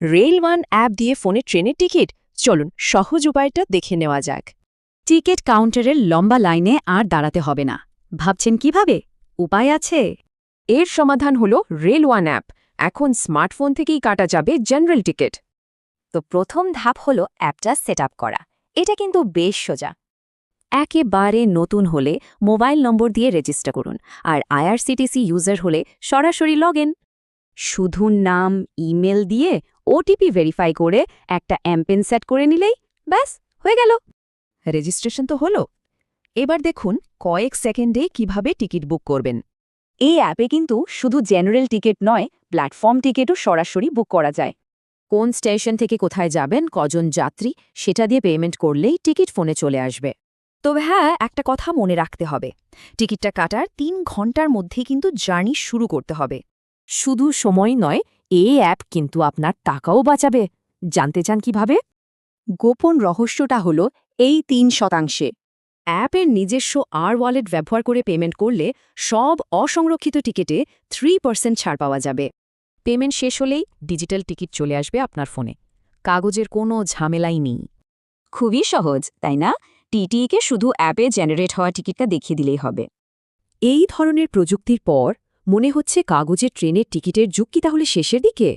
Rail one app দিয়ে ফোনে ট্রেনের টিকিট চলুন সহজ উপায়টা দেখে নেওয়া যাক। টিকিট কাউন্টারের লম্বা লাইনে আর দাঁড়াতে হবে না। ভাবছেন কিভাবে? উপায় আছে। এর সমাধান হল রেল ওয়ান অ্যাপ। এখন স্মার্টফোন থেকেই কাটা যাবে জেনারেল টিকিট। তো প্রথম ধাপ হলো অ্যাপটা সেট করা। এটা কিন্তু বেশ সোজা। একেবারে নতুন হলে মোবাইল নম্বর দিয়ে রেজিস্টার করুন, আর আইআরসিটিসি ইউজার হলে সরাসরি লগ ইন। শুধু নাম, ইমেল দিয়ে ওটিপি ভেরিফাই করে একটা এমপিন সেট করে নিলেই ব্যাস হয়ে গেল। রেজিস্ট্রেশন তো হলো। এবার দেখুন কয়েক সেকেন্ডে কিভাবে টিকিট বুক করবেন। এই অ্যাপে কিন্তু শুধু জেনারেল টিকিট নয়, প্ল্যাটফর্ম টিকিটও সরাসরি বুক করা যায়। কোন স্টেশন থেকে কোথায় যাবেন, কজন যাত্রী, সেটা দিয়ে পেমেন্ট করলেই টিকিট ফোনে চলে আসবে। তবে হ্যাঁ, একটা কথা মনে রাখতে হবে, টিকিটটা কাটার ৩ ঘন্টার মধ্যেই কিন্তু জার্নি শুরু করতে হবে। শুধু সময় নয়, এই অ্যাপ কিন্তু আপনার টাকাও বাঁচাবে। জানতে চান কিভাবে? গোপন রহস্যটা হলো এই ৩%। অ্যাপের নিজস্ব ওয়ালেট ব্যবহার করে পেমেন্ট করলে সব অসংরক্ষিত টিকিটে 3% ছাড় পাওয়া যাবে। পেমেন্ট শেষ হলেই ডিজিটাল টিকিট চলে আসবে আপনার ফোনে। কাগজের কোনো ঝামেলাই নেই। খুবই সহজ, তাই না? টিটিইকে শুধু অ্যাপে জেনারেট হওয়া টিকিটটা দেখিয়ে দিলেই হবে। এই ধরনের প্রযুক্তির পর মনে হচ্ছে কাগজের ট্রেনের টিকিটের যুগ কি তাহলে শেষের দিকে?